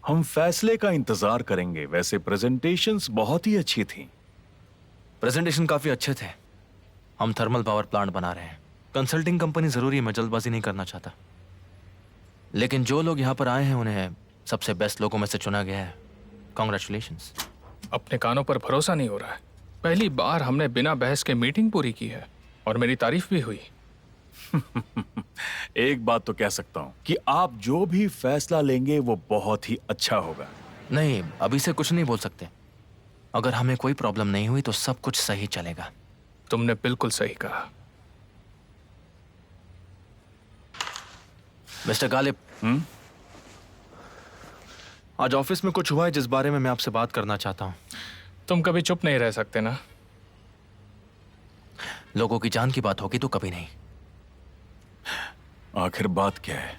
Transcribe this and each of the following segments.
हम फैसले का इंतजार करेंगे। वैसे प्रेजेंटेशंस बहुत ही अच्छी थी। प्रेजेंटेशन काफी अच्छे थे। हम थर्मल पावर प्लांट बना रहे हैं। कंसल्टिंग कंपनी जरूरी है, मैं जल्दबाजी नहीं करना चाहता, लेकिन जो लोग यहाँ पर आए हैं उन्हें सबसे बेस्ट लोगों में से चुना गया है। कॉन्ग्रेचुलेशंस। अपने कानों पर भरोसा नहीं हो रहा है। पहली बार हमने बिना बहस के मीटिंग पूरी की है और मेरी तारीफ भी हुई। एक बात तो कह सकता हूँ कि आप जो भी फैसला लेंगे वो बहुत ही अच्छा होगा। नहीं, अभी से कुछ नहीं बोल सकते। अगर हमें कोई प्रॉब्लम नहीं हुई तो सब कुछ सही चलेगा। तुमने बिल्कुल सही कहा। मिस्टर गालिब, आज ऑफिस में कुछ हुआ है जिस बारे में मैं आपसे बात करना चाहता हूँ। तुम कभी चुप नहीं रह सकते ना। लोगों की जान की बात होगी तो कभी नहीं। आखिर बात क्या है?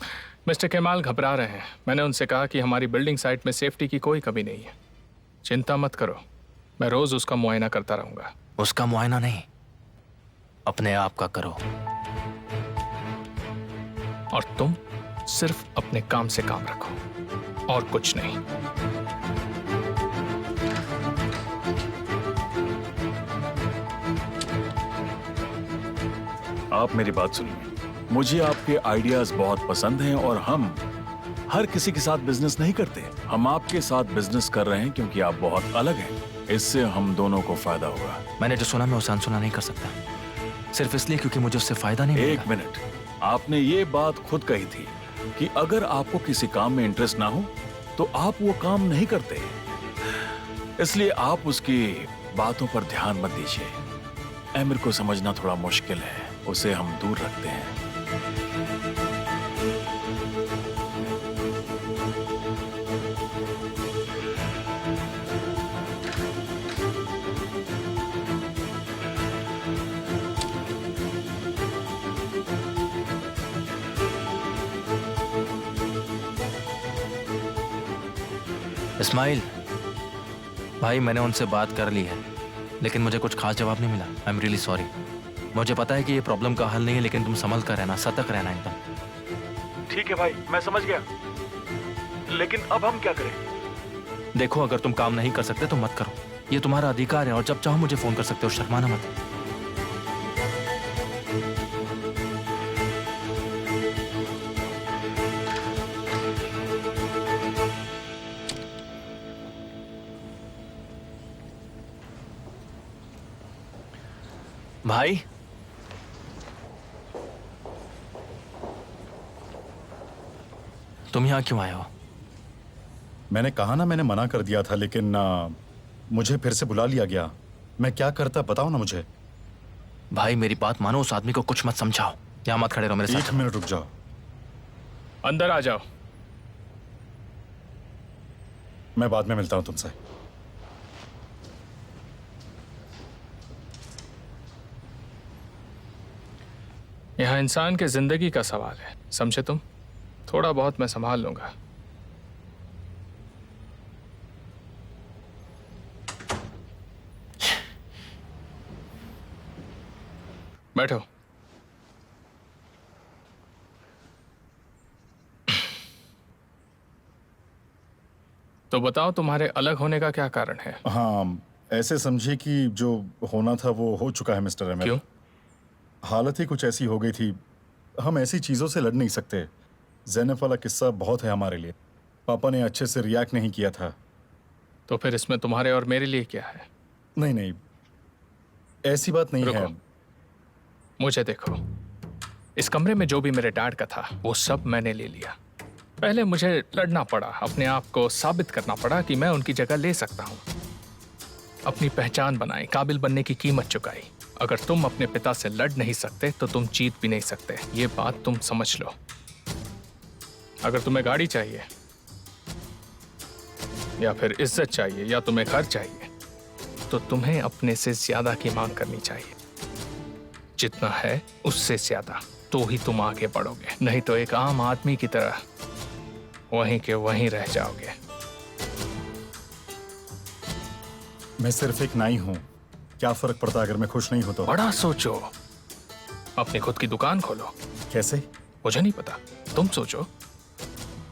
मिस्टर केमाल घबरा रहे हैं। मैंने उनसे कहा कि हमारी बिल्डिंग साइट में सेफ्टी की कोई कमी नहीं है। चिंता मत करो, मैं रोज उसका मुआयना करता रहूंगा। उसका मुआयना नहीं, अपने आप का करो। और तुम सिर्फ अपने काम से काम रखो और कुछ नहीं। आप मेरी बात सुनिए। मुझे आपके आइडियाज बहुत पसंद हैं और हम हर किसी के साथ बिजनेस नहीं करते। हम आपके साथ बिजनेस कर रहे हैं क्योंकि आप बहुत अलग हैं। इससे हम दोनों को फायदा होगा। मैंने जो सुना मैं उसे अनसुना नहीं कर सकता, सिर्फ इसलिए क्योंकि मुझे उससे फायदा नहीं मिलेगा। एक मिनट, आपने ये बात खुद कही थी कि अगर आपको किसी काम में इंटरेस्ट ना हो तो आप वो काम नहीं करते। इसलिए आप उसकी बातों पर ध्यान मत दीजिए। एमिर को समझना थोड़ा मुश्किल है, उसे हम दूर रखते हैं। इस्माइल भाई, मैंने उनसे बात कर ली है, लेकिन मुझे कुछ खास जवाब नहीं मिला। I am really sorry. मुझे पता है कि ये प्रॉब्लम का हल नहीं है, लेकिन तुम संभल कर रहना, सतर्क रहना एकदम। ठीक है भाई, मैं समझ गया, लेकिन अब हम क्या करें? देखो, अगर तुम काम नहीं कर सकते तो मत करो, ये तुम्हारा अधिकार है, और जब चाहो मुझे फोन कर सकते हो, शर्माना मत। भाई, तुम यहाँ क्यों आए हो? मैंने कहा ना, मैंने मना कर दिया था, लेकिन मुझे फिर से बुला लिया गया। मैं क्या करता बताओ ना मुझे। भाई मेरी बात मानो, उस आदमी को कुछ मत समझाओ। यहाँ मत खड़े रहो मेरे साथ। 1 मिनट रुक जाओ। अंदर आ जाओ। मैं बाद में मिलता हूं तुमसे। यहाँ इंसान के जिंदगी का सवाल है, समझे तुम? थोड़ा बहुत मैं संभाल लूंगा। बैठो। तो बताओ, तुम्हारे अलग होने का क्या कारण है? हाँ, ऐसे समझिए कि जो होना था वो हो चुका है मिस्टर एमिर। क्यों? हालत ही कुछ ऐसी हो गई थी। हम ऐसी चीजों से लड़ नहीं सकते। ज़ैनब वाला किस्सा बहुत है हमारे लिए। पापा ने अच्छे से रिएक्ट नहीं किया था। तो फिर इसमें तुम्हारे और मेरे लिए क्या है? नहीं नहीं, ऐसी बात नहीं है। मुझे देखो, इस कमरे में जो भी मेरे डैड का था वो सब मैंने ले लिया। पहले मुझे लड़ना पड़ा, अपने आप को साबित करना पड़ा कि मैं उनकी जगह ले सकता हूँ। अपनी पहचान बनाई, काबिल बनने की कीमत चुकाई। अगर तुम अपने पिता से लड़ नहीं सकते तो तुम जीत भी नहीं सकते, ये बात तुम समझ लो। अगर तुम्हें गाड़ी चाहिए या फिर इज्जत चाहिए या तुम्हें घर चाहिए तो तुम्हें अपने से ज्यादा की मांग करनी चाहिए। जितना है उससे ज्यादा, तो ही तुम आगे बढ़ोगे। नहीं तो एक आम आदमी की तरह वहीं के वहीं रह जाओगे। मैं सिर्फ एक नाई हूँ, क्या फर्क पड़ता अगर मैं खुश नहीं हूं तो? बड़ा सोचो, अपनी खुद की दुकान खोलो। कैसे? मुझे नहीं पता, तुम सोचो।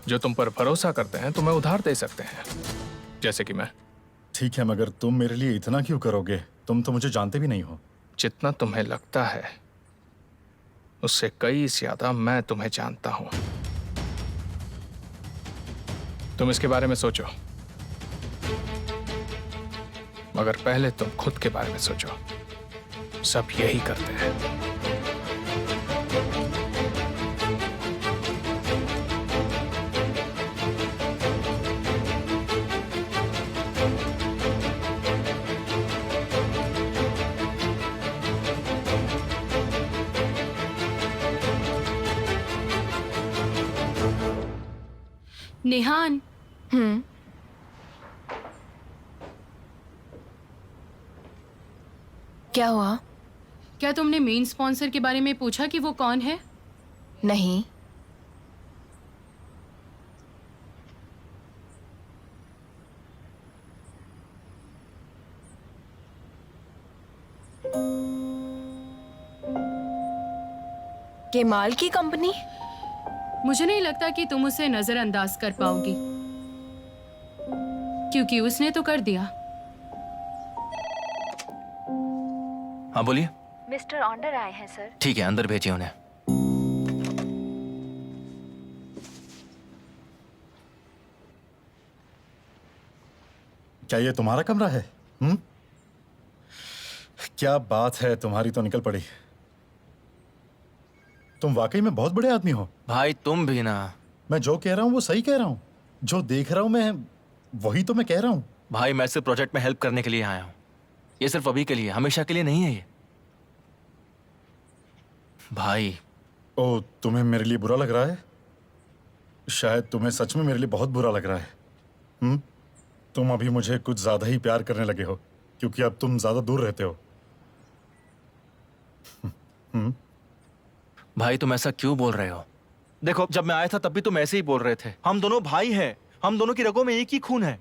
जो तुम पर भरोसा करते हैं तुम्हें उधार दे सकते हैं, जैसे कि मैं। ठीक है, मगर तुम मेरे लिए इतना क्यों करोगे? तुम तो मुझे जानते भी नहीं हो। जितना तुम्हें लगता है उससे कई ज्यादा मैं तुम्हें जानता हूं। तुम इसके बारे में सोचो, मगर पहले तुम खुद के बारे में सोचो। सब यही करते हैं। निहान, क्या हुआ? क्या तुमने मेन स्पॉन्सर के बारे में पूछा कि वो कौन है? नहीं। केमाल की कंपनी? मुझे नहीं लगता कि तुम उसे नजरअंदाज कर पाओगी, क्योंकि उसने तो कर दिया। हाँ बोलिए। मिस्टर ऑन्डर आए हैं सर। ठीक है, अंदर भेजिए उन्हें। क्या ये तुम्हारा कमरा है? क्या बात है, तुम्हारी तो निकल पड़ी। तुम वाकई में बहुत बड़े आदमी हो। भाई तुम भी ना। मैं जो कह रहा हूँ वो सही कह रहा हूँ। जो देख रहा हूँ मैं वही तो मैं कह रहा हूँ। भाई मैं सिर्फ प्रोजेक्ट में हेल्प करने के लिए आया हूँ। ये सिर्फ अभी के लिए, हमेशा के लिए नहीं है ये। भाई ओ, तुम्हें मेरे लिए बुरा लग रहा है? शायद तुम्हें सच में मेरे लिए बहुत बुरा लग रहा है। तुम अभी मुझे कुछ ज्यादा ही प्यार करने लगे हो, क्योंकि अब तुम ज्यादा दूर रहते हो। भाई तुम ऐसा क्यों बोल रहे हो? देखो, जब मैं आया था तब भी तुम ऐसे ही बोल रहे थे। हम दोनों भाई हैं, हम दोनों की रगों में एक ही खून है।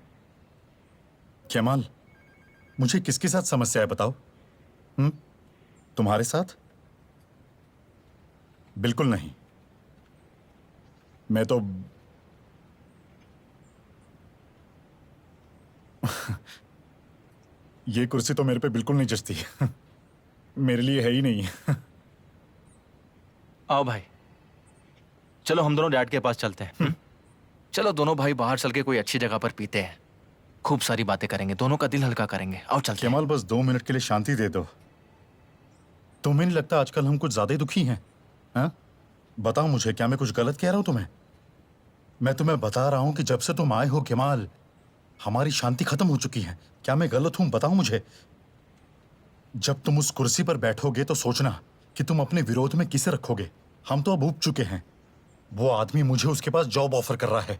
केमाल, मुझे किसके साथ समस्या है बताओ? तुम्हारे साथ? बिल्कुल नहीं। मैं तो ये कुर्सी तो मेरे पे बिल्कुल नहीं जचती। मेरे लिए है ही नहीं। आओ भाई, चलो हम दोनों डैड के पास चलते हैं। चलो दोनों भाई बाहर चल के कोई अच्छी जगह पर पीते हैं, खूब सारी बातें करेंगे, दोनों का दिल हल्का करेंगे। आओ चलते हैं। केमाल, बस 2 मिनट के लिए शांति दे दो। तुम्हें नहीं लगता आजकल हम कुछ ज्यादा ही दुखी हैं? हाँ? बताओ मुझे, क्या मैं कुछ गलत कह रहा हूं तुम्हें? मैं तुम्हें बता रहा हूं कि जब से तुम आए हो केमाल, हमारी शांति खत्म हो चुकी है। क्या मैं गलत हूं? बताओ मुझे। जब तुम उस कुर्सी पर बैठोगे तो सोचना कि तुम अपने विरोध में किसे रखोगे। हम तो अब ऊब चुके हैं। वो आदमी मुझे उसके पास जॉब ऑफर कर रहा है।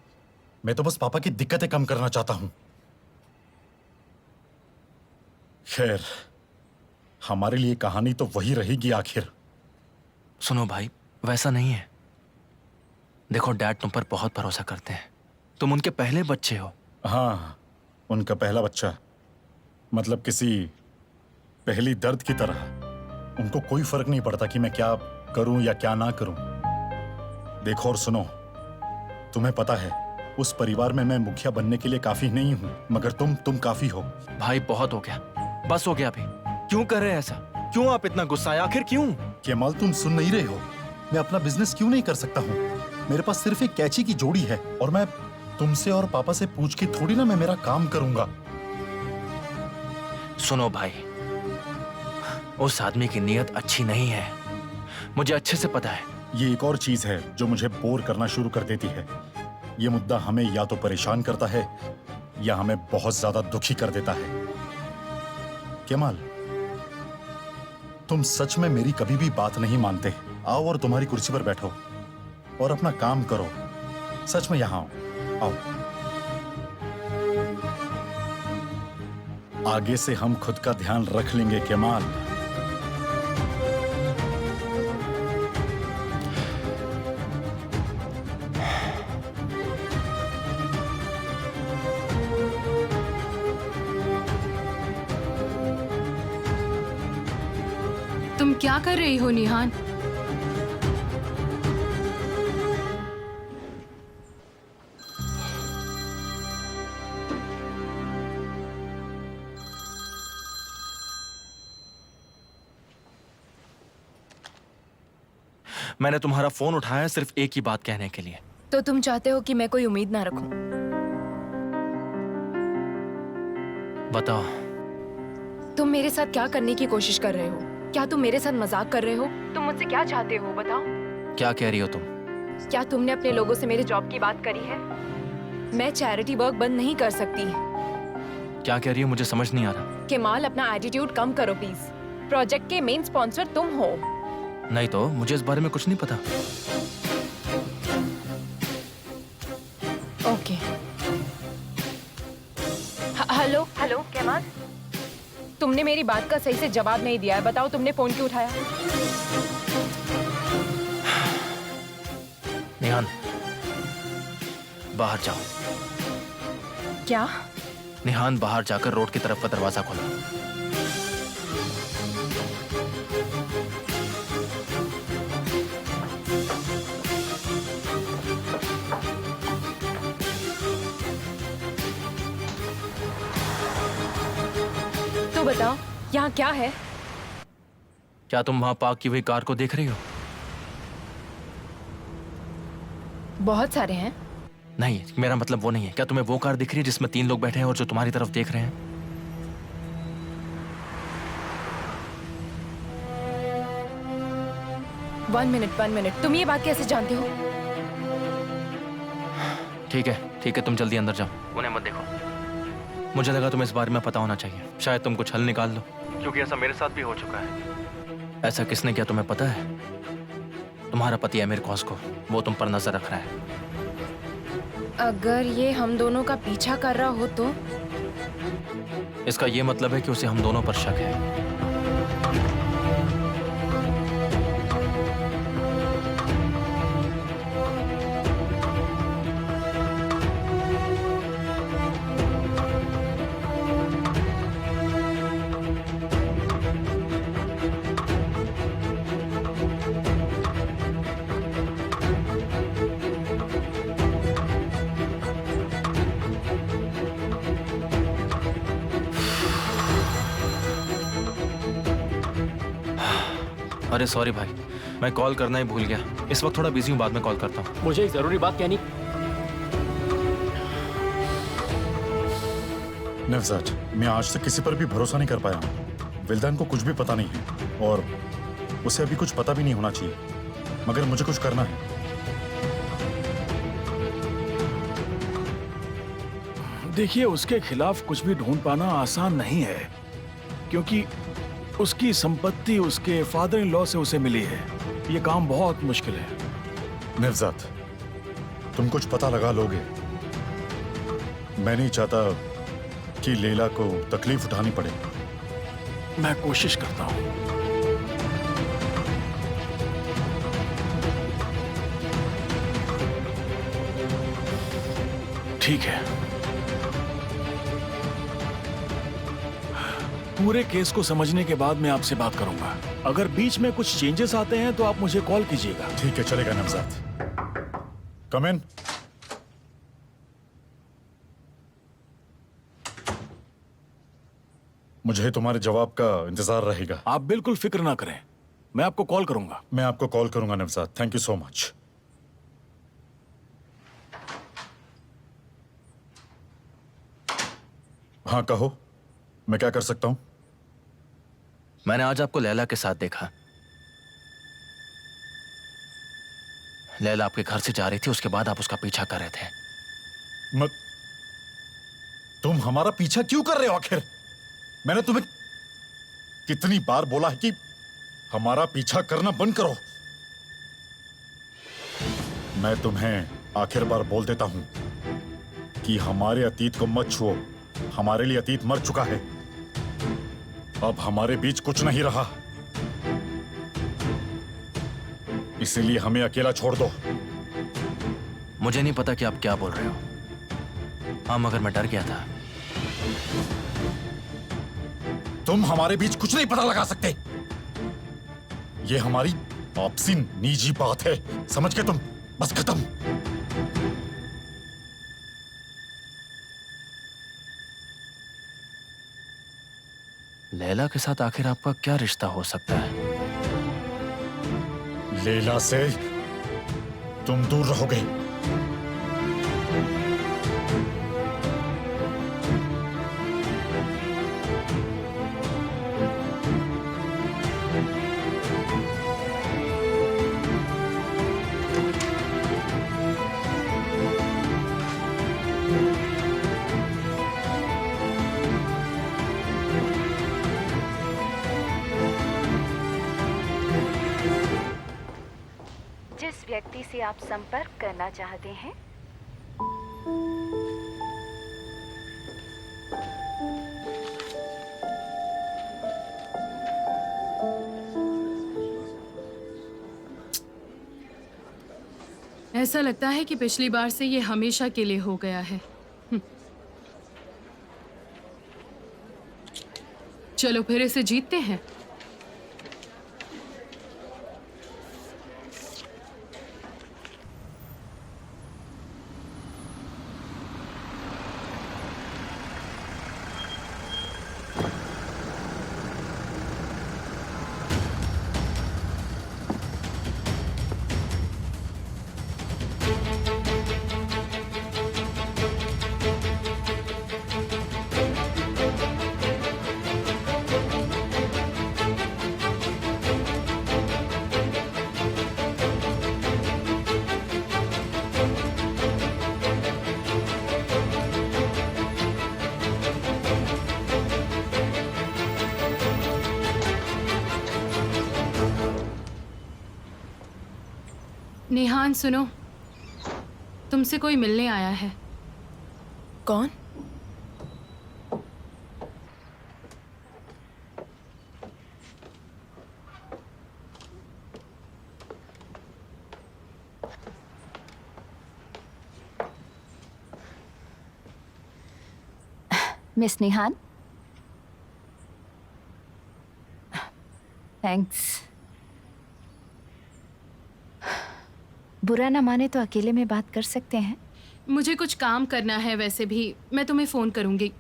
मैं तो बस पापा की दिक्कतें कम करना चाहता हूं। खैर, हमारे लिए कहानी तो वही रहेगी आखिर। सुनो भाई, वैसा नहीं है। देखो, डैड तुम पर बहुत भरोसा करते हैं। तुम उनके पहले बच्चे हो। हाँ, उनका पहला बच्चा। मतलब किसी पहली दर्द की तरह। उनको कोई फर्क नहीं पड़ता कि मैं क्या करूं या क्या ना करूं। देखो और सुनो, तुम्हें पता है उस परिवार में मैं मुखिया बनने के लिए काफी नहीं हूं, मगर तुम काफी हो। भाई बहुत हो गया, बस हो गया अभी। क्यों कर रहे हैं ऐसा? क्यों आप इतना गुस्सा है? आखिर क्यों? केमाल, तुम सुन नहीं रहे हो? मैं अपना बिजनेस क्यों नहीं कर सकता हूँ? मेरे पास सिर्फ एक कैची की जोड़ी है और मैं तुमसे और पापा से पूछ के थोड़ी ना मैं मेरा काम करूंगा। सुनो भाई, उस आदमी की नीयत अच्छी नहीं है, मुझे अच्छे से पता है। ये एक और चीज है जो मुझे बोर करना शुरू कर देती है। ये मुद्दा हमें या तो परेशान करता है या हमें बहुत ज्यादा दुखी कर देता है। केमाल, तुम सच में मेरी कभी भी बात नहीं मानते। आओ और तुम्हारी कुर्सी पर बैठो और अपना काम करो। सच में यहां आओ। आगे से हम खुद का ध्यान रख लेंगे केमाल। तुम क्या कर रही हो निहान? मैंने तुम्हारा फोन उठाया सिर्फ एक ही बात कहने के लिए। तो तुम चाहते हो कि मैं कोई उम्मीद ना रखूं? बताओ। तुम मेरे साथ क्या करने की कोशिश कर रहे हो? क्या तुम मेरे साथ मजाक कर रहे हो? तुम मुझसे क्या चाहते हो बताओ? क्या कह रही हो तुम? क्या तुमने अपने लोगों से मेरे जॉब की बात करी है? मैं चैरिटी वर्क बंद नहीं कर सकती। क्या कह रही हो? मुझे समझ नहीं आ रहा। केमाल, अपना एटीट्यूड कम करो प्लीज। प्रोजेक्ट के मेन स्पॉन्सर तुम हो। नहीं तो मुझे इस बारे में कुछ नहीं पता। ओके। हेलो हेलो केमाल, तुमने मेरी बात का सही से जवाब नहीं दिया है। बताओ तुमने फोन क्यों उठाया? निहान, बाहर जाओ। क्या? निहान, बाहर जाकर रोड की तरफ का दरवाजा खोलो। तो बताओ यहाँ क्या है? क्या तुम वहां पार्क की हुई कार को देख रही हो? बहुत सारे हैं। नहीं, मेरा मतलब वो नहीं है। क्या तुम्हें वो कार दिख रही है जिसमें 3 लोग बैठे हैं और जो तुम्हारी तरफ देख रहे हैं? वन मिनट, तुम ये बात कैसे जानते हो? ठीक है, तुम जल्दी अंदर जाओ, उन्हें मत देखो। मुझे लगा तुम्हें इस बारे में पता होना चाहिए, शायद तुम कुछ हल निकाल लो, क्योंकि ऐसा मेरे साथ भी हो चुका है। ऐसा किसने किया तुम्हें पता है? तुम्हारा पति अमीर कॉस्को, वो तुम पर नजर रख रहा है। अगर ये हम दोनों का पीछा कर रहा हो तो? इसका ये मतलब है कि उसे हम दोनों पर शक है। अरे सॉरी भाई, मैं कॉल करना ही भूल गया। इस वक्त थोड़ा बिजी हूँ, बाद में कॉल करता हूँ। मुझे एक जरूरी बात कहनी। नवजात, मैं आज तक किसी पर भी भरोसा नहीं कर पाया हूँ। विल्दान को कुछ भी पता नहीं है और उसे अभी कुछ पता भी नहीं होना चाहिए, मगर मुझे कुछ करना है। देखिए, उसके खिलाफ कुछ भी ढूंढ पाना आसान नहीं है, क्योंकि उसकी संपत्ति उसके फादर इन लॉ से उसे मिली है। ये काम बहुत मुश्किल है। नवजात, तुम कुछ पता लगा लोगे। मैं नहीं चाहता कि लैला को तकलीफ उठानी पड़े। मैं कोशिश करता हूँ। ठीक है, पूरे केस को समझने के बाद मैं आपसे बात करूंगा। अगर बीच में कुछ चेंजेस आते हैं तो आप मुझे कॉल कीजिएगा। ठीक है, चलेगा नवजात। कम इन। मुझे तुम्हारे जवाब का इंतजार रहेगा। आप बिल्कुल फिक्र ना करें, मैं आपको कॉल करूंगा। मैं आपको कॉल करूंगा नवजात। Thank you so much. हाँ कहो, मैं क्या कर सकता हूं? मैंने आज आपको लैला के साथ देखा। लैला आपके घर से जा रही थी, उसके बाद आप उसका पीछा कर रहे थे। तुम हमारा पीछा क्यों कर रहे हो आखिर? मैंने तुम्हें कितनी बार बोला है कि हमारा पीछा करना बंद करो। मैं तुम्हें आखिर बार बोल देता हूं कि हमारे अतीत को मत छुओ। हमारे लिए अतीत मर चुका है, अब हमारे बीच कुछ नहीं रहा। इसलिए हमें अकेला छोड़ दो। मुझे नहीं पता कि आप क्या बोल रहे हो। हाँ, मगर मैं डर गया था। तुम हमारे बीच कुछ नहीं पता लगा सकते। ये हमारी आपसी निजी बात है, समझ गए तुम? बस खत्म। लैला के साथ आखिर आपका क्या रिश्ता हो सकता है? लीला से तुम दूर रहोगे। जिस व्यक्ति से आप संपर्क करना चाहते हैं ऐसा लगता है कि पिछली बार से ये हमेशा के लिए हो गया है। चलो फिर इसे जीतते हैं। नेहान सुनो, तुमसे कोई मिलने आया है। कौन? मिस निहान, थैंक्स। बुरा ना माने तो अकेले में बात कर सकते हैं। मुझे कुछ काम करना है, वैसे भी मैं तुम्हें फोन करूंगी।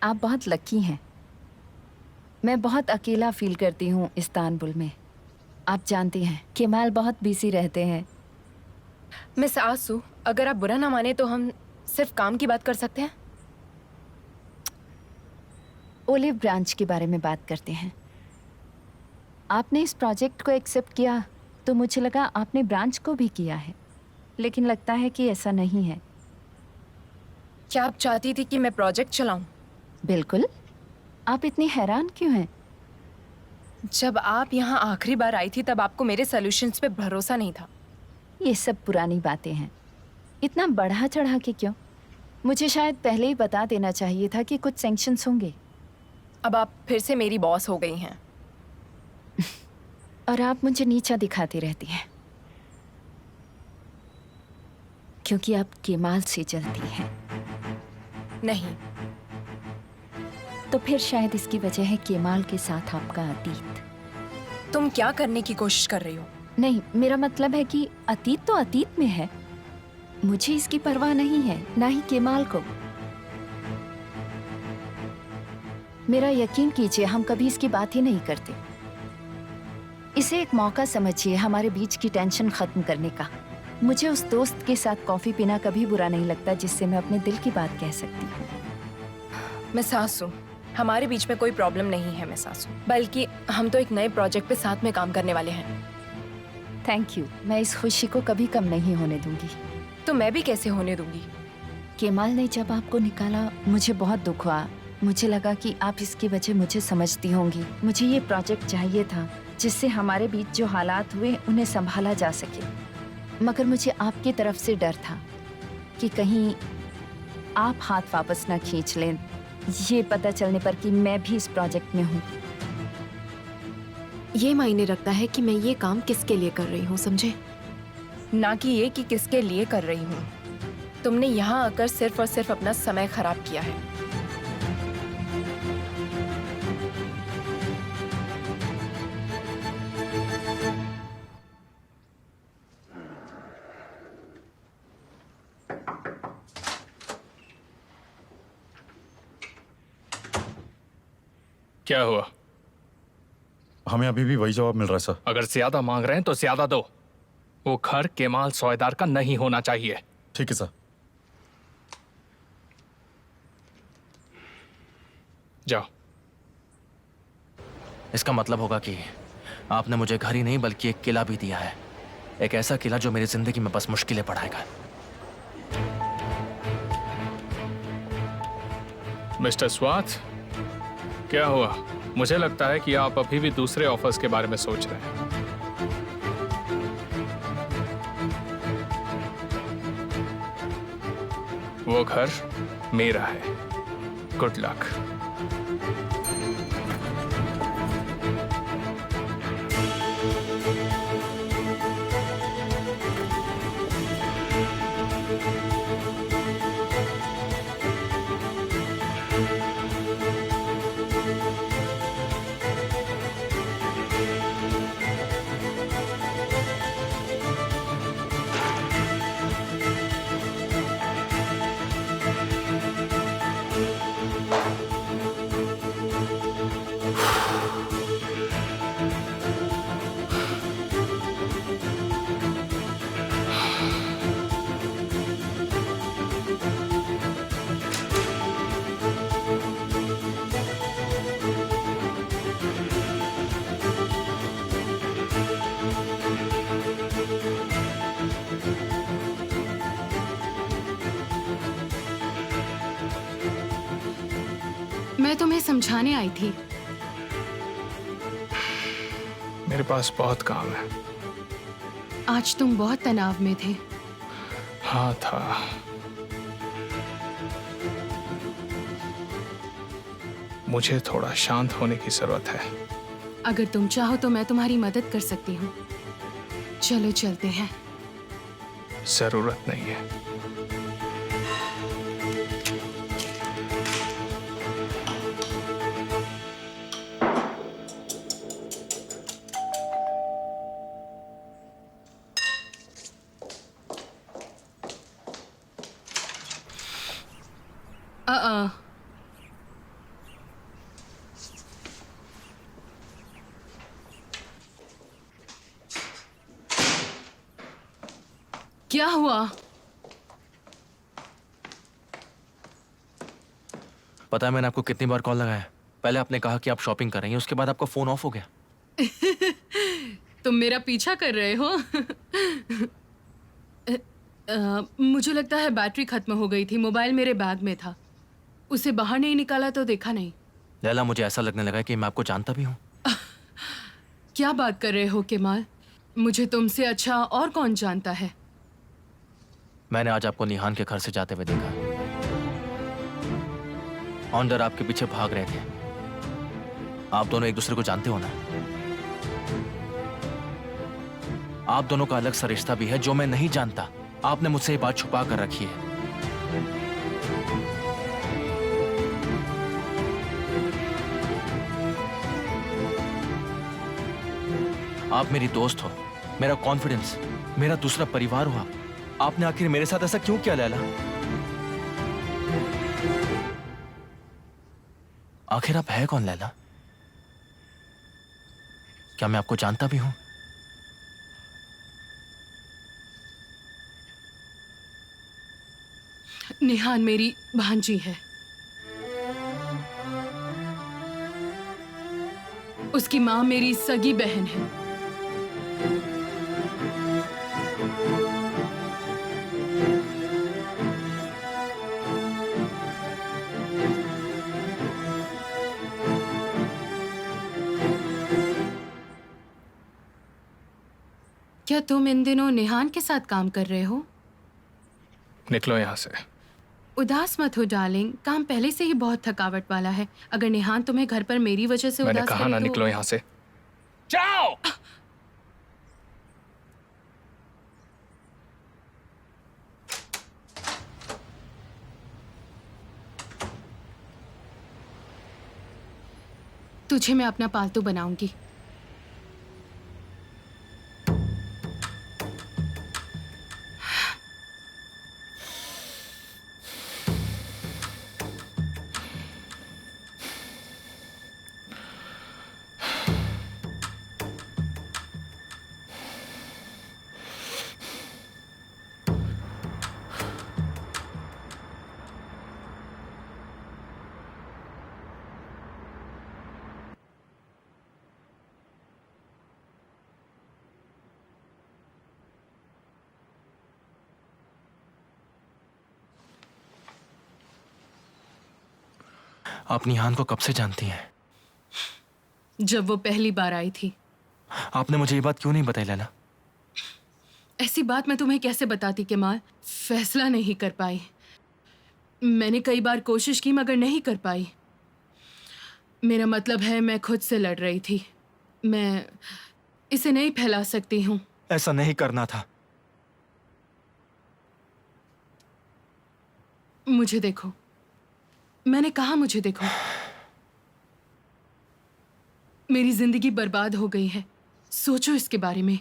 आप बहुत लकी हैं। मैं बहुत अकेला फील करती हूँ इस्तांबुल में। आप जानती हैं केमाल बहुत बिजी रहते हैं। मिस आसू, अगर आप बुरा ना माने तो हम सिर्फ काम की बात कर सकते हैं। ओलिव ब्रांच के बारे में बात करते हैं। आपने इस प्रोजेक्ट को एक्सेप्ट किया तो मुझे लगा आपने ब्रांच को भी किया है, लेकिन लगता है कि ऐसा नहीं है। क्या आप चाहती थी कि मैं प्रोजेक्ट चलाऊं? बिल्कुल। आप इतनी हैरान क्यों हैं? जब आप यहाँ आखिरी बार आई थी तब आपको मेरे सॉल्यूशंस पे भरोसा नहीं था। ये सब पुरानी बातें हैं। इतना बढ़ा चढ़ा के क्यों? मुझे शायद पहले ही बता देना चाहिए था कि कुछ सैंक्शंस होंगे। अब आप फिर से मेरी बॉस हो गई हैं। और आप मुझे नीचा दिखाती रहती हैं क्योंकि आप केमाल से जलती हैं। नहीं, तो फिर शायद इसकी वजह है केमाल के साथ आपका अतीत। तुम क्या करने की कोशिश कर रही हो? नहीं, मेरा मतलब है कि अतीत तो अतीत में है। मुझे इसकी परवाह नहीं है, ना ही केमाल को। मेरा यकीन कीजिए, हम कभी इसकी बात ही नहीं करते। इसे एक मौका समझिए हमारे बीच की टेंशन खत्म करने का। मुझे उस दोस्त के साथ कॉफी पीना कभी बुरा नहीं लगता जिससे मैं अपने दिल की बात कह सकती हूँ। मैं सासू, हमारे बीच में कोई प्रॉब्लम नहीं है मैं सासू, बल्कि हम तो एक नए प्रोजेक्ट पे साथ में काम करने वाले हैं। Thank you. मैं इस खुशी को कभी कम नहीं होने दूंगी। तो मैं भी कैसे होने दूंगी? केमाल ने जब आपको निकाला मुझे बहुत दुख हुआ। मुझे लगा कि आप इसकी वजह मुझे समझती होंगी। मुझे ये प्रोजेक्ट चाहिए था जिससे हमारे बीच जो हालात हुए उन्हें संभाला जा सके। मगर मुझे आपकी तरफ से डर था कि कहीं आप हाथ वापस ना खींच लें, ये पता चलने पर कि मैं भी इस प्रोजेक्ट में हूँ। ये मायने रखता है कि मैं ये काम किसके लिए कर रही हूँ, समझे? ना कि ये कि किसके लिए कर रही हूँ। तुमने यहाँ आकर सिर्फ और सिर्फ अपना समय खराब किया है। क्या हुआ? हमें अभी भी वही जवाब मिल रहा है सर। अगर ज्यादा मांग रहे हैं तो ज्यादा दो। वो घर केमाल सौदेदार का नहीं होना चाहिए। ठीक है सर। जाओ। इसका मतलब होगा कि आपने मुझे घर ही नहीं बल्कि एक किला भी दिया है। एक ऐसा किला जो मेरी जिंदगी में बस मुश्किलें बढ़ाएगा। मिस्टर स्वाथ, क्या हुआ? मुझे लगता है कि आप अभी भी दूसरे ऑफर्स के बारे में सोच रहे हैं। वो घर मेरा है। Good luck. मैं तुम्हें समझाने आई थी। मेरे पास बहुत काम है। आज तुम बहुत तनाव में थे। हाँ था। मुझे थोड़ा शांत होने की जरूरत है। अगर तुम चाहो तो मैं तुम्हारी मदद कर सकती हूँ। चलो चलते हैं। जरूरत नहीं है। क्या हुआ? पता है मैंने आपको कितनी बार कॉल लगाया? पहले आपने कहा कि आप शॉपिंग कर रही हैं, उसके बाद आपका फोन ऑफ हो गया। तुम मेरा पीछा कर रहे हो? मुझे लगता है बैटरी खत्म हो गई थी। मोबाइल मेरे बैग में था। उसे बाहर नहीं निकाला तो देखा नहीं। लैला, मुझे ऐसा लगने लगा कि मैं आपको जानता भी हूँ। क्या बात कर रहे हो केमाल? मुझे तुमसे अच्छा और कौन जानता है? मैंने आज आपको निहान के घर से जाते हुए देखा। ऑनडर आपके पीछे भाग रहे थे। आप दोनों एक दूसरे को जानते हो ना? आप दोनों का अलग सा रिश्ता भी है जो मैं नहीं जानता। आपने मुझसे ये बात छुपा कर रखी है। आप मेरी दोस्त हो, मेरा कॉन्फिडेंस, मेरा दूसरा परिवार हो। आपने आखिर मेरे साथ ऐसा क्यों किया लैला? आखिर आप है कौन लैला? क्या मैं आपको जानता भी हूं? निहान मेरी भांजी है। उसकी माँ मेरी सगी बहन है। क्या तुम इन दिनों निहान के साथ काम कर रहे हो? निकलो यहाँ से। उदास मत हो डार्लिंग, काम पहले से ही बहुत थकावट वाला है। अगर निहान तुम्हें घर पर मेरी वजह से मैंने उदास कहा करे ना, तो... निकलो यहाँ से। जाओ। तुझे मैं अपना पालतू बनाऊंगी। आप निहान को कब से जानती हैं? जब वो पहली बार आई थी। आपने मुझे ये बात क्यों नहीं बताई लैला? ऐसी बात मैं तुम्हें कैसे बताती केमाल? फैसला नहीं कर पाई। मैंने कई बार कोशिश की मगर नहीं कर पाई। मेरा मतलब है मैं खुद से लड़ रही थी। मैं इसे नहीं फैला सकती हूँ। ऐसा नहीं करना था। मुझे देखो, मैंने कहा मुझे देखो। मेरी जिंदगी बर्बाद हो गई है। सोचो इसके बारे में।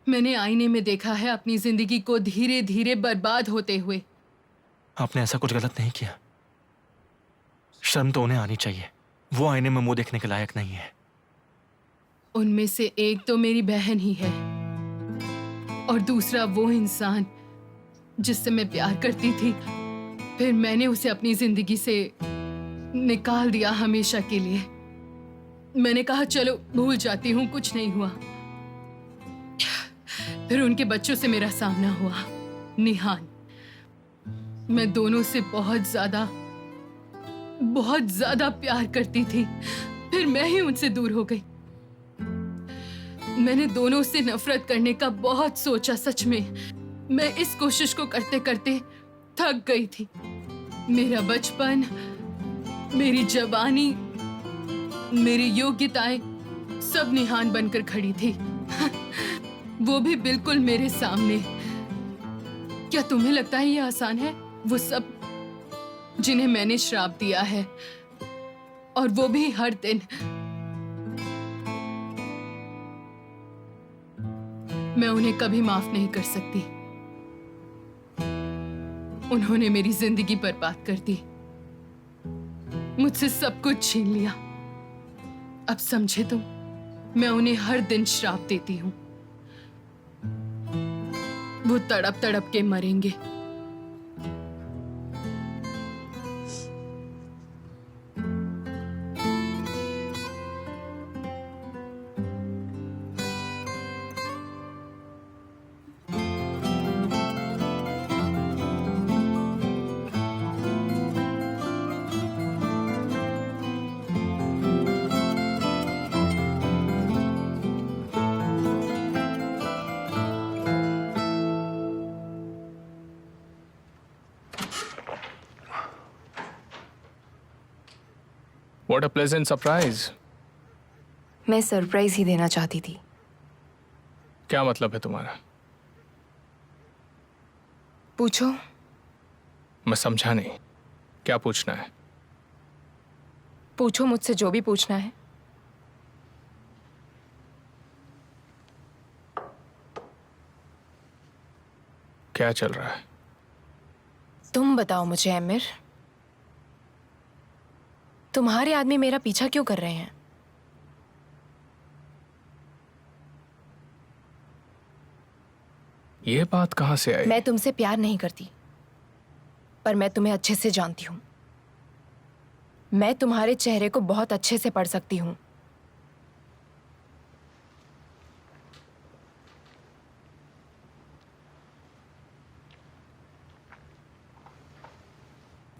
मैंने आईने में देखा है अपनी जिंदगी को धीरे धीरे बर्बाद होते हुए। आपने ऐसा कुछ गलत नहीं किया। शर्म तो उन्हें आनी चाहिए। वो आईने में मुंह देखने के लायक नहीं है। उनमें से एक तो मेरी बहन ही है और दूसरा वो इंसान जिससे मैं प्यार करती थी। फिर मैंने उसे अपनी जिंदगी से निकाल दिया हमेशा के लिए। मैंने कहा चलो भूल जाती हूँ, कुछ नहीं हुआ। फिर उनके बच्चों से मेरा सामना हुआ, निहान। मैं दोनों से बहुत ज्यादा प्यार करती थी। फिर मैं ही उनसे दूर हो गई। मैंने दोनों से नफरत करने का बहुत सोचा। सच में मैं इस कोशिश को करते करते थक गई थी। मेरा बचपन, मेरी जवानी, मेरी योग्यताएं सब निहान बनकर खड़ी थी। वो भी बिल्कुल मेरे सामने। क्या तुम्हें लगता है ये आसान है? वो सब जिन्हें मैंने श्राप दिया है, और वो भी हर दिन। मैं उन्हें कभी माफ नहीं कर सकती। उन्होंने मेरी जिंदगी बर्बाद कर दी, मुझसे सब कुछ छीन लिया। अब समझे तुम? मैं उन्हें हर दिन श्राप देती हूं। वो तड़प तड़प के मरेंगे। What a pleasant surprise. मैं सरप्राइज ही देना चाहती थी। क्या मतलब है तुम्हारा? पूछो। मैं समझा नहीं। क्या पूछना है? पूछो मुझसे जो भी पूछना है। क्या चल रहा है? तुम बताओ मुझे आमिर, तुम्हारे आदमी मेरा पीछा क्यों कर रहे हैं? ये बात कहां से आई? मैं तुमसे प्यार नहीं करती, पर मैं तुम्हें अच्छे से जानती हूं। मैं तुम्हारे चेहरे को बहुत अच्छे से पढ़ सकती हूं।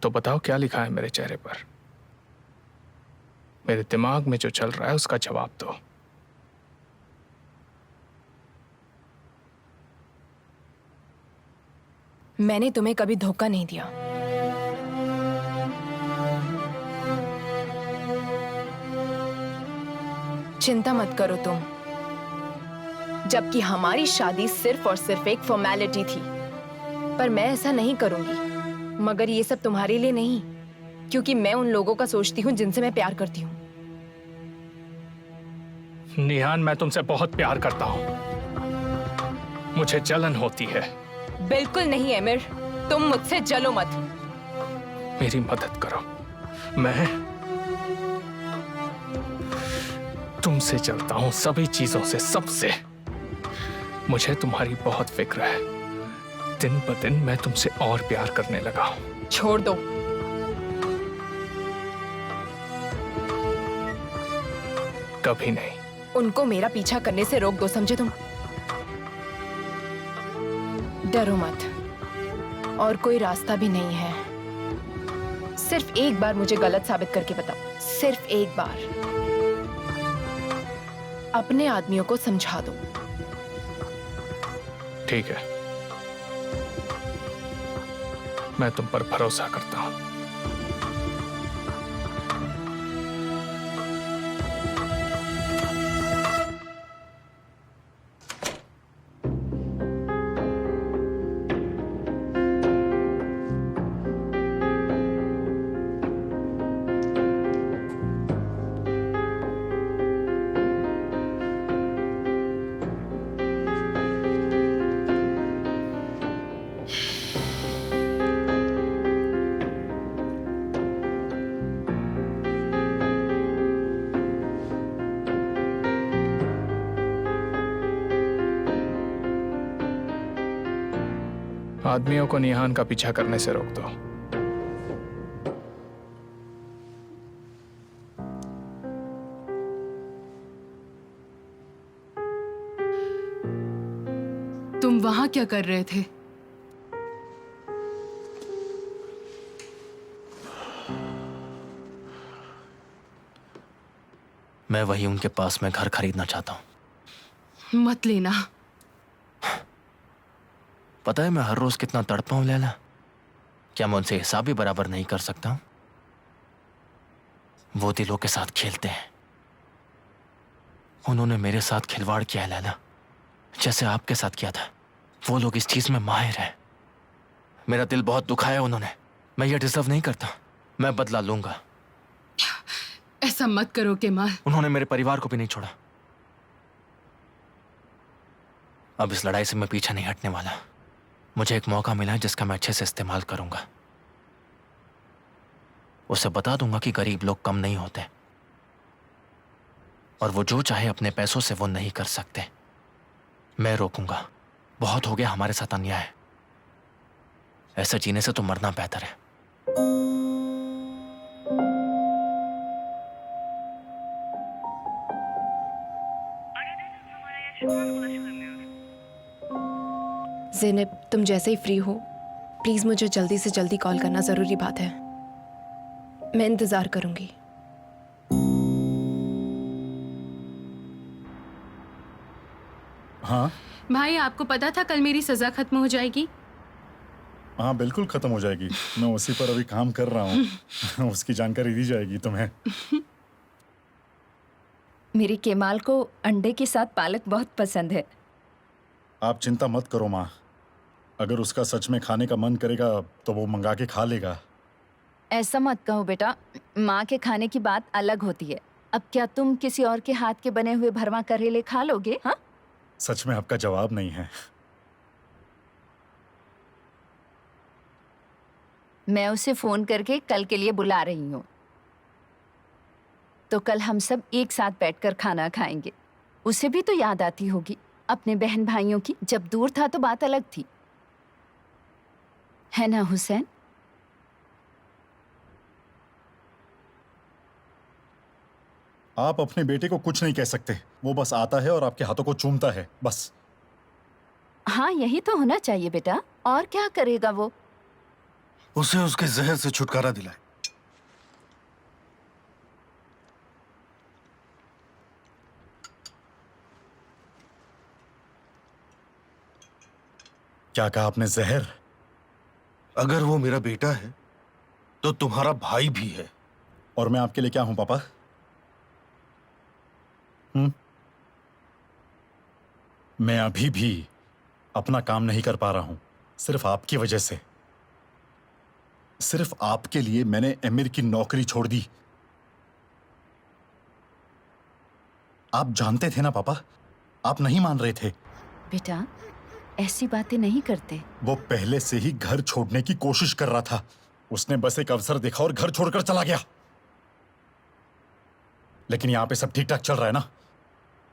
तो बताओ क्या लिखा है मेरे चेहरे पर? मेरे दिमाग में जो चल रहा है उसका जवाब दो। मैंने तुम्हें कभी धोखा नहीं दिया। चिंता मत करो तुम। जबकि हमारी शादी सिर्फ और सिर्फ एक फॉर्मेलिटी थी, पर मैं ऐसा नहीं करूंगी। मगर ये सब तुम्हारे लिए नहीं, क्योंकि मैं उन लोगों का सोचती हूँ जिनसे मैं प्यार करती हूँ। निहान, मैं तुमसे बहुत प्यार करता हूँ। मुझे जलन होती है। बिल्कुल नहीं आमिर, तुम मुझसे जलो मत। मेरी मदद करो। मैं तुमसे चलता हूँ सभी चीजों से, सबसे। मुझे तुम्हारी बहुत फिक्र है। दिन ब दिन मैं तुमसे और प्यार करने लगा हूं। छोड़ दो। कभी नहीं। उनको मेरा पीछा करने से रोक दो, समझे तुम? डरो मत, और कोई रास्ता भी नहीं है। सिर्फ एक बार मुझे गलत साबित करके बताओ, सिर्फ एक बार। अपने आदमियों को समझा दो। ठीक है, मैं तुम पर भरोसा करता हूं। आदमियों को निहान का पीछा करने से रोक दो। तुम वहां क्या कर रहे थे? मैं वही उनके पास में घर खरीदना चाहता हूं। मत लेना। पता है मैं हर रोज कितना तड़पा हूं लैला। क्या मैं उनसे हिसाब भी बराबर नहीं कर सकता हूं? वो दिलों के साथ खेलते हैं। उन्होंने मेरे साथ खिलवाड़ किया है लैला, जैसे आपके साथ किया था। वो लोग इस चीज में माहिर हैं। मेरा दिल बहुत दुखाया उन्होंने। मैं ये डिजर्व नहीं करता। मैं बदला लूंगा। ऐसा मत करो केमाल। उन्होंने मेरे परिवार को भी नहीं छोड़ा। अब इस लड़ाई से मैं पीछे नहीं हटने वाला। मुझे एक मौका मिला है जिसका मैं अच्छे से इस्तेमाल करूंगा। उसे बता दूंगा कि गरीब लोग कम नहीं होते और वो जो चाहे अपने पैसों से वो नहीं कर सकते। मैं रोकूंगा। बहुत हो गया हमारे साथ अन्याय। ऐसे जीने से तो मरना बेहतर है। ज़ैनब, तुम जैसे ही फ्री हो प्लीज मुझे जल्दी से जल्दी कॉल करना, जरूरी बात है। मैं इंतजार करूंगी। हाँ भाई, आपको पता था कल मेरी सजा खत्म हो जाएगी? हाँ, बिल्कुल खत्म हो जाएगी। मैं उसी पर अभी काम कर रहा हूँ। उसकी जानकारी दी जाएगी तुम्हें। मेरी केमाल को अंडे के साथ पालक बहुत पसंद है। आप चिंता मत करो माँ। अगर उसका सच में खाने का मन करेगा तो वो मंगा के खा लेगा। ऐसा मत कहो बेटा, माँ के खाने की बात अलग होती है। अब क्या तुम किसी और के हाथ के बने हुए भरवा करेले खा लोगे? हाँ, सच में आपका जवाब नहीं है। मैं उसे फोन करके कल के लिए बुला रही हूँ, तो कल हम सब एक साथ बैठकर खाना खाएंगे। उसे भी तो याद आती होगी अपने बहन भाइयों की। जब दूर था तो बात अलग थी, है ना हुसैन? आप अपने बेटे को कुछ नहीं कह सकते। वो बस आता है और आपके हाथों को चूमता है, बस। हाँ, यही तो होना चाहिए बेटा। और क्या करेगा वो? उसे उसके जहर से छुटकारा दिलाए। क्या कहा आपने? जहर? अगर वो मेरा बेटा है तो तुम्हारा भाई भी है। और मैं आपके लिए क्या हूं पापा? मैं अभी भी अपना काम नहीं कर पा रहा हूं, सिर्फ आपकी वजह से। सिर्फ आपके लिए मैंने एमिर की नौकरी छोड़ दी। आप जानते थे ना पापा, आप नहीं मान रहे थे। बेटा, ऐसी बातें नहीं करते। वो पहले से ही घर छोड़ने की कोशिश कर रहा था। उसने बस एक अवसर देखा और घर छोड़कर चला गया। लेकिन यहां पे सब ठीक ठाक चल रहा है ना?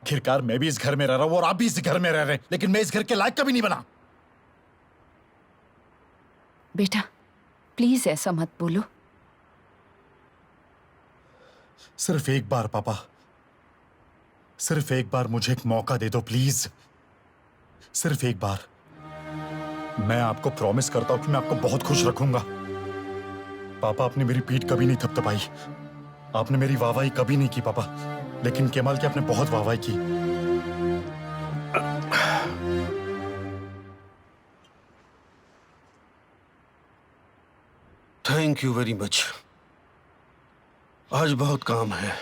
आखिरकार मैं भी इस घर में रह रहा हूं और आप भी इस घर में रह रहे हैं, लेकिन मैं इस घर के लायक कभी नहीं बना। बेटा प्लीज ऐसा मत बोलो। सिर्फ एक बार पापा, सिर्फ एक बार मुझे एक मौका दे दो प्लीज। सिर्फ एक बार। मैं आपको प्रॉमिस करता हूं कि मैं आपको बहुत खुश रखूंगा। पापा, आपने मेरी पीठ कभी नहीं थपथपाई, आपने मेरी वाहवाही कभी नहीं की पापा, लेकिन केमाल की आपने बहुत वाहवाही की। Thank you very much. आज बहुत काम है।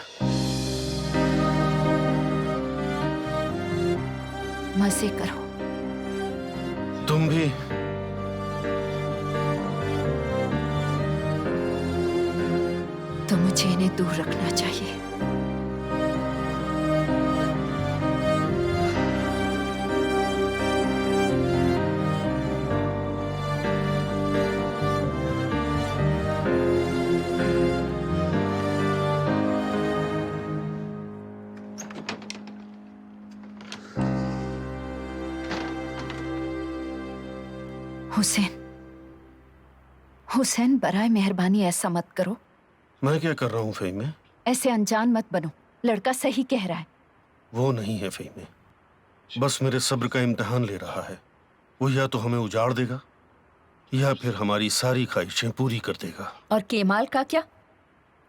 मजे करो। तुम भी। तो मुझे इन्हें दूर रखना चाहिए। हुसैन, हुसैन, बराए मेहरबानी ऐसा मत करो। मैं क्या कर रहा हूँ फ़हीमे? ऐसे अनजान मत बनो, लड़का सही कह रहा है। वो नहीं है फ़हीमे, बस मेरे सब्र का इम्तिहान ले रहा है। वो या तो हमें उजाड़ देगा या फिर हमारी सारी ख्वाहिशें पूरी कर देगा। और केमाल का क्या?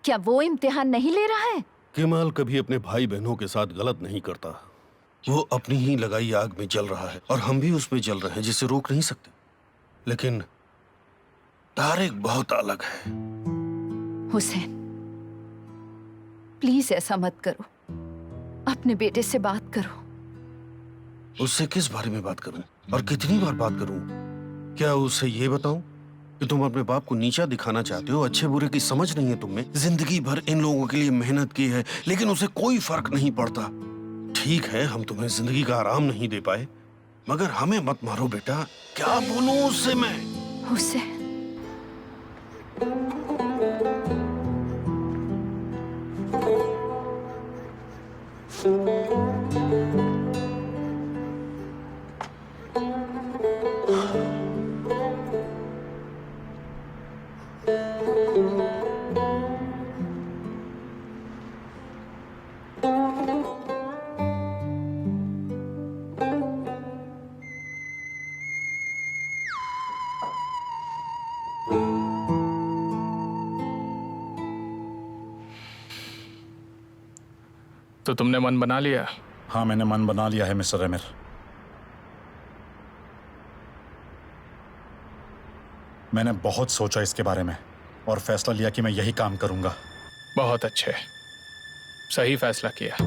क्या वो इम्तिहान नहीं ले रहा है? केमाल कभी अपने भाई बहनों के साथ गलत नहीं करता। वो अपनी ही लगाई आग में जल रहा है और हम भी उसमें जल रहे हैं, जिसे रोक नहीं सकते। लेकिन तारिक बहुत अलग है। हुसैन, प्लीज ऐसा मत करो। अपने बेटे से बात करो। उससे किस बारे में बात करूं और कितनी बार बात करूं? क्या उससे ये बताऊं कि तुम अपने बाप को नीचा दिखाना चाहते हो? अच्छे बुरे की समझ नहीं है तुम में। जिंदगी भर इन लोगों के लिए मेहनत की है, लेकिन उसे कोई फर्क नहीं पड़ता। ठीक है, हम तुम्हें जिंदगी का आराम नहीं दे पाए, मगर हमें मत मारो बेटा। क्या बोलूं उससे मैं? हुसैन, तो तुमने मन बना लिया? हाँ, मैंने मन बना लिया है मिस्टर आमिर। मैंने बहुत सोचा इसके बारे में और फैसला लिया कि मैं यही काम करूंगा। बहुत अच्छे, सही फैसला किया।